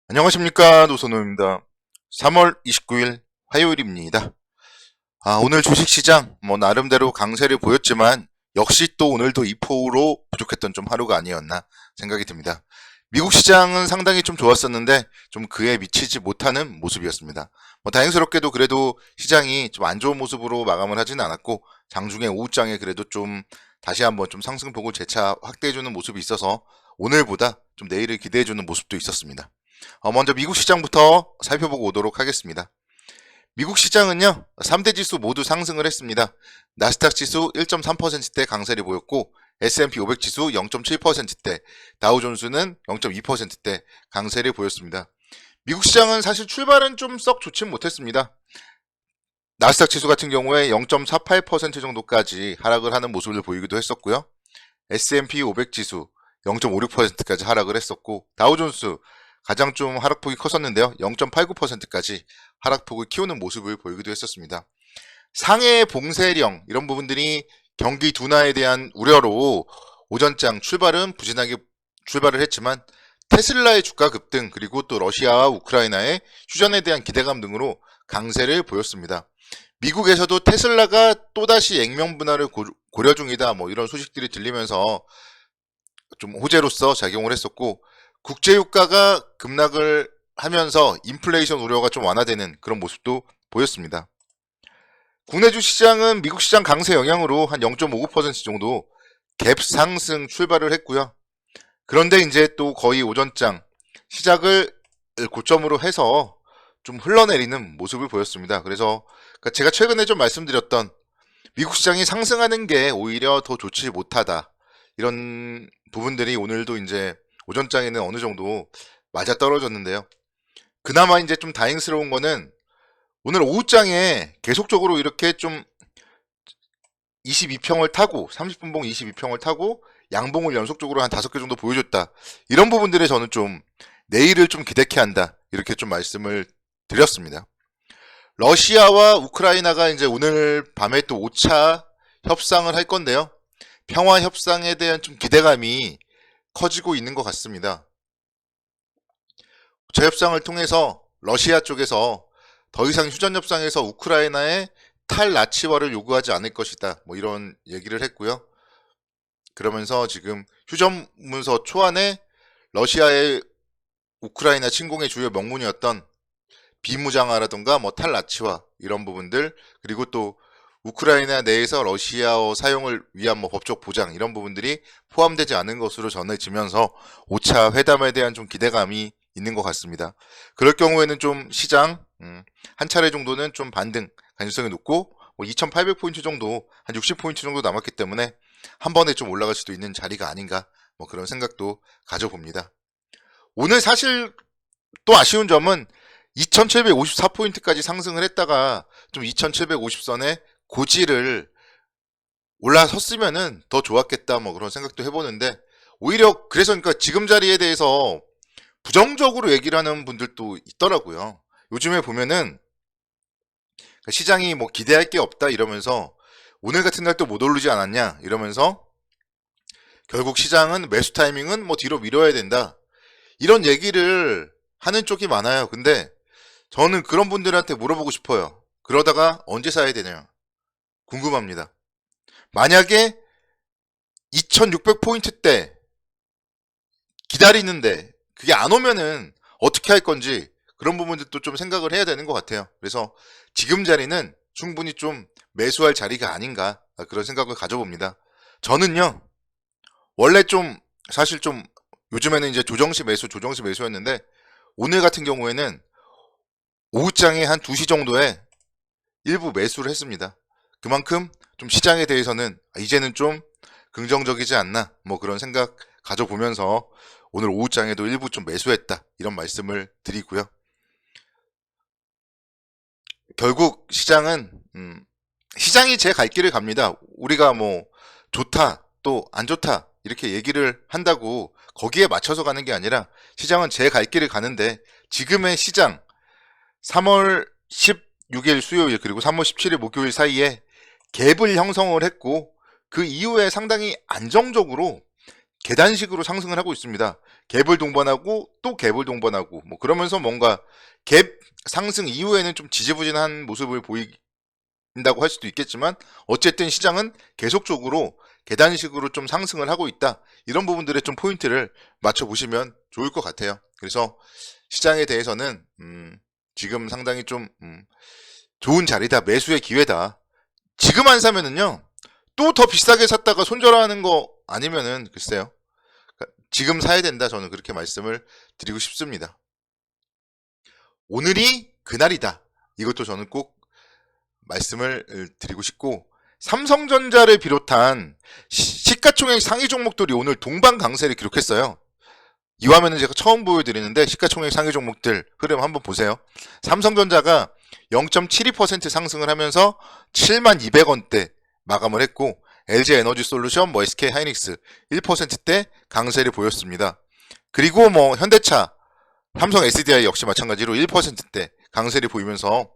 안녕하십니까, 노선호입니다. 3월 29일 화요일입니다. 오늘 주식시장 나름대로 강세를 보였지만 역시 또 오늘도 2%로 부족했던 좀 하루가 아니었나 생각이 듭니다. 미국 시장은 상당히 좀 좋았었는데 좀 그에 미치지 못하는 모습이었습니다. 다행스럽게도 그래도 시장이 좀 안 좋은 모습으로 마감을 하지는 않았고 장중에 오후장에 그래도 좀 다시 한번 좀 상승폭을 재차 확대해주는 모습이 있어서 오늘보다 좀 내일을 기대해주는 모습도 있었습니다. 먼저 미국 시장부터 살펴보고 오도록 하겠습니다. 미국 시장은요, 3대 지수 모두 상승을 했습니다. 나스닥 지수 1.3%대 강세를 보였고 S&P 500 지수 0.7%대, 다우존스는 0.2%대 강세를 보였습니다. 미국 시장은 사실 출발은 좀 썩 좋진 못했습니다. 나스닥 지수 같은 경우에 0.48% 정도까지 하락을 하는 모습을 보이기도 했었고요. S&P 500 지수 0.56%까지 하락을 했었고 다우존스 가장 좀 하락폭이 컸었는데요. 0.89%까지 하락폭을 키우는 모습을 보이기도 했었습니다. 상해 봉쇄령 이런 부분들이 경기 둔화에 대한 우려로 오전장 출발은 부진하게 출발을 했지만 테슬라의 주가 급등 그리고 또 러시아와 우크라이나의 휴전에 대한 기대감 등으로 강세를 보였습니다. 미국에서도 테슬라가 또다시 액면 분할을 고려 중이다 이런 소식들이 들리면서 좀 호재로서 작용을 했었고 국제유가가 급락을 하면서 인플레이션 우려가 좀 완화되는 그런 모습도 보였습니다. 국내 주시장은 미국 시장 강세 영향으로 한 0.59% 정도 갭 상승 출발을 했고요. 그런데 이제 또 거의 오전장 시작을 고점으로 해서 좀 흘러내리는 모습을 보였습니다. 그래서 제가 최근에 좀 말씀드렸던 미국 시장이 상승하는 게 오히려 더 좋지 못하다. 이런 부분들이 오늘도 이제 오전장에는 어느 정도 맞아 떨어졌는데요. 그나마 이제 좀 다행스러운 거는 오늘 오후장에 계속적으로 이렇게 좀 22평을 타고 30분봉 22평을 타고 양봉을 연속적으로 한 5개 정도 보여줬다. 이런 부분들에 저는 좀 내일을 좀 기대케 한다. 이렇게 좀 말씀을 드렸습니다. 러시아와 우크라이나가 이제 오늘 밤에 또 5차 협상을 할 건데요. 평화 협상에 대한 좀 기대감이 커지고 있는 것 같습니다. 재협상을 통해서 러시아 쪽에서 더 이상 휴전 협상에서 우크라이나의 탈나치화를 요구하지 않을 것이다. 이런 얘기를 했고요. 그러면서 지금 휴전 문서 초안에 러시아의 우크라이나 침공의 주요 명분이었던 비무장화라든가 탈나치화 이런 부분들 그리고 또 우크라이나 내에서 러시아어 사용을 위한 법적 보장 이런 부분들이 포함되지 않은 것으로 전해지면서 5차 회담에 대한 좀 기대감이 있는 것 같습니다. 그럴 경우에는 좀 시장 한 차례 정도는 좀 반등 가능성이 높고 2800포인트 정도 한 60포인트 정도 남았기 때문에 한 번에 좀 올라갈 수도 있는 자리가 아닌가 그런 생각도 가져봅니다. 오늘 사실 또 아쉬운 점은 2754포인트까지 상승을 했다가 좀 2750선에 고지를 올라섰으면은 더 좋았겠다 그런 생각도 해보는데 오히려 그래서 그러니까 지금 자리에 대해서 부정적으로 얘기를 하는 분들도 있더라고요. 요즘에 보면은 시장이 기대할 게 없다 이러면서 오늘 같은 날 또 못 오르지 않았냐 이러면서 결국 시장은 매수 타이밍은 뒤로 미뤄야 된다 이런 얘기를 하는 쪽이 많아요. 근데 저는 그런 분들한테 물어보고 싶어요. 그러다가 언제 사야 되냐 궁금합니다. 만약에 2600포인트 때 기다리는데 그게 안 오면은 어떻게 할 건지 그런 부분들도 좀 생각을 해야 되는 것 같아요. 그래서 지금 자리는 충분히 좀 매수할 자리가 아닌가 그런 생각을 가져봅니다. 저는요 원래 좀 사실 좀 요즘에는 이제 조정시 매수였는데 오늘 같은 경우에는 오후장에 한 2시 정도에 일부 매수를 했습니다. 그만큼 좀 시장에 대해서는 이제는 좀 긍정적이지 않나 그런 생각 가져보면서 오늘 오후장에도 일부 좀 매수했다 이런 말씀을 드리고요. 결국 시장은 시장이 제 갈 길을 갑니다. 우리가 좋다 또 안 좋다 이렇게 얘기를 한다고 거기에 맞춰서 가는 게 아니라 시장은 제 갈 길을 가는데 지금의 시장 3월 16일 수요일 그리고 3월 17일 목요일 사이에 갭을 형성을 했고 그 이후에 상당히 안정적으로 계단식으로 상승을 하고 있습니다. 갭을 동반하고 또 갭을 동반하고 뭐 그러면서 뭔가 갭 상승 이후에는 좀 지지부진한 모습을 보인다고 할 수도 있겠지만 어쨌든 시장은 계속적으로 계단식으로 좀 상승을 하고 있다. 이런 부분들에 좀 포인트를 맞춰보시면 좋을 것 같아요. 그래서 시장에 대해서는 지금 상당히 좀 좋은 자리다. 매수의 기회다. 지금 안 사면은요. 또 더 비싸게 샀다가 손절하는 거 아니면은 글쎄요. 지금 사야 된다. 저는 그렇게 말씀을 드리고 싶습니다. 오늘이 그날이다. 이것도 저는 꼭 말씀을 드리고 싶고 삼성전자를 비롯한 시가총액 상위 종목들이 오늘 동반 강세를 기록했어요. 이 화면은 제가 처음 보여드리는데 시가총액 상위 종목들 흐름 한번 보세요. 삼성전자가 0.72% 상승을 하면서 72,200원대 마감을 했고 LG에너지솔루션, SK하이닉스 1%대 강세를 보였습니다. 그리고 현대차, 삼성 SDI 역시 마찬가지로 1%대 강세를 보이면서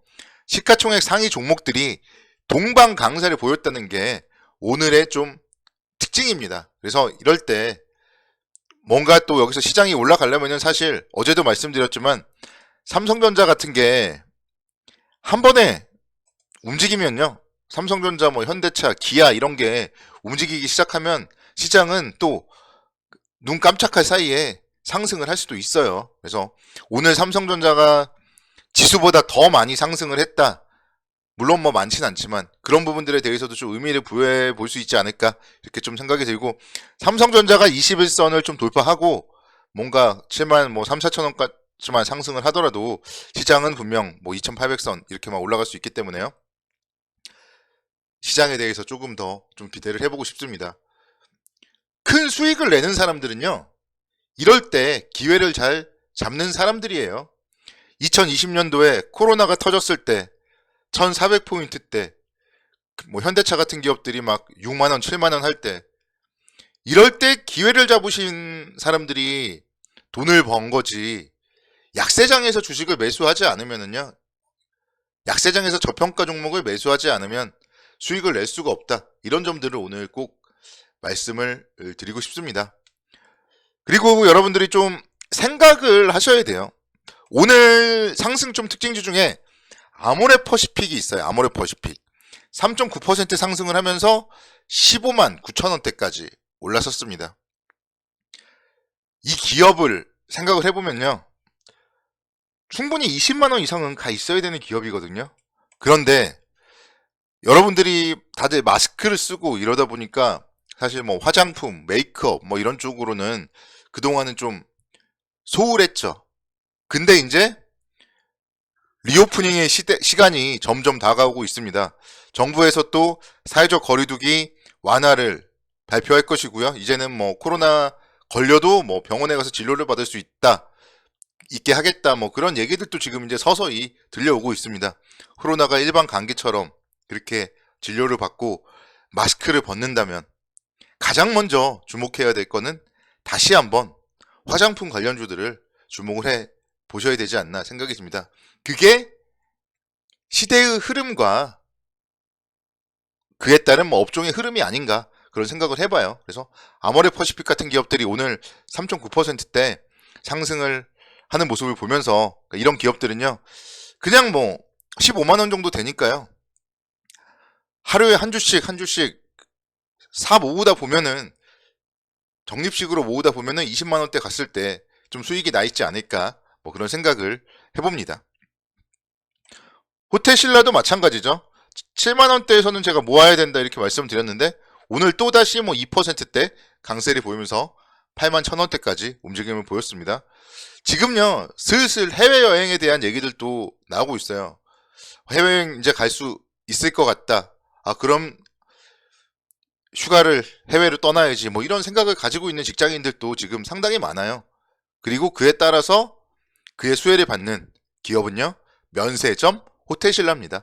시가총액 상위 종목들이 동방 강세를 보였다는 게 오늘의 좀 특징입니다. 그래서 이럴 때 뭔가 또 여기서 시장이 올라가려면 사실 어제도 말씀드렸지만 삼성전자 같은 게 한 번에 움직이면요. 삼성전자, 현대차, 기아 이런 게 움직이기 시작하면 시장은 또 눈 깜짝할 사이에 상승을 할 수도 있어요. 그래서 오늘 삼성전자가 지수보다 더 많이 상승을 했다. 물론 많진 않지만 그런 부분들에 대해서도 좀 의미를 부여해 볼 수 있지 않을까 이렇게 좀 생각이 들고 삼성전자가 21선을 좀 돌파하고 뭔가 7만 3, 4천 원까지만 상승을 하더라도 시장은 분명 2,800선 이렇게만 올라갈 수 있기 때문에요. 시장에 대해서 조금 더 좀 기대를 해보고 싶습니다. 큰 수익을 내는 사람들은요. 이럴 때 기회를 잘 잡는 사람들이에요. 2020년도에 코로나가 터졌을 때 1400포인트 때 현대차 같은 기업들이 막 6만원, 7만원 할 때 이럴 때 기회를 잡으신 사람들이 돈을 번 거지 약세장에서 주식을 매수하지 않으면은요 약세장에서 저평가 종목을 매수하지 않으면 수익을 낼 수가 없다. 이런 점들을 오늘 꼭 말씀을 드리고 싶습니다. 그리고 여러분들이 좀 생각을 하셔야 돼요. 오늘 상승 좀 특징주 중에 아모레퍼시픽이 있어요. 아모레퍼시픽 3.9% 상승을 하면서 15만 9천 원대까지 올랐었습니다. 이 기업을 생각을 해보면요. 충분히 20만 원 이상은 가 있어야 되는 기업이거든요. 그런데 여러분들이 다들 마스크를 쓰고 이러다 보니까 사실 화장품, 메이크업 이런 쪽으로는 그동안은 좀 소홀했죠. 근데 이제 리오프닝의 시간이 점점 다가오고 있습니다. 정부에서 또 사회적 거리두기 완화를 발표할 것이고요. 이제는 코로나 걸려도 병원에 가서 진료를 받을 수 있게 하겠다 그런 얘기들도 지금 이제 서서히 들려오고 있습니다. 코로나가 일반 감기처럼 그렇게 진료를 받고 마스크를 벗는다면 가장 먼저 주목해야 될 거는 다시 한번 화장품 관련주들을 주목을 해 보셔야 되지 않나 생각이 듭니다. 그게 시대의 흐름과 그에 따른 업종의 흐름이 아닌가 그런 생각을 해봐요. 그래서 아모레퍼시픽 같은 기업들이 오늘 3.9%대 상승을 하는 모습을 보면서 이런 기업들은요 그냥 15만 원 정도 되니까요 하루에 한 주씩 사 모으다 보면은 적립식으로 모으다 보면은 20만 원대 갔을 때 좀 수익이 나 있지 않을까 그런 생각을 해봅니다. 호텔신라도 마찬가지죠. 7만 원대에서는 제가 모아야 된다 이렇게 말씀드렸는데 오늘 또다시 2%대 강세를 보이면서 8만 1,000원대까지 움직임을 보였습니다. 지금요 슬슬 해외여행에 대한 얘기들도 나오고 있어요. 해외여행 이제 갈 수 있을 것 같다. 그럼 휴가를 해외로 떠나야지 이런 생각을 가지고 있는 직장인들도 지금 상당히 많아요. 그리고 그에 따라서 그의 수혜를 받는 기업은요 면세점 호텔신라입니다.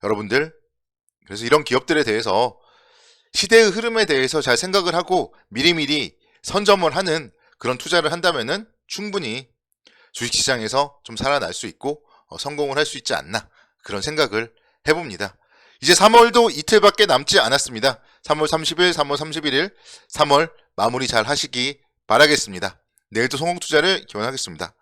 여러분들 그래서 이런 기업들에 대해서 시대의 흐름에 대해서 잘 생각을 하고 미리미리 선점을 하는 그런 투자를 한다면은 충분히 주식시장에서 좀 살아날 수 있고 성공을 할 수 있지 않나 그런 생각을 해봅니다. 이제 3월도 이틀밖에 남지 않았습니다. 3월 30일, 3월 31일, 3월 마무리 잘 하시기 바라겠습니다. 내일도 성공 투자를 기원하겠습니다.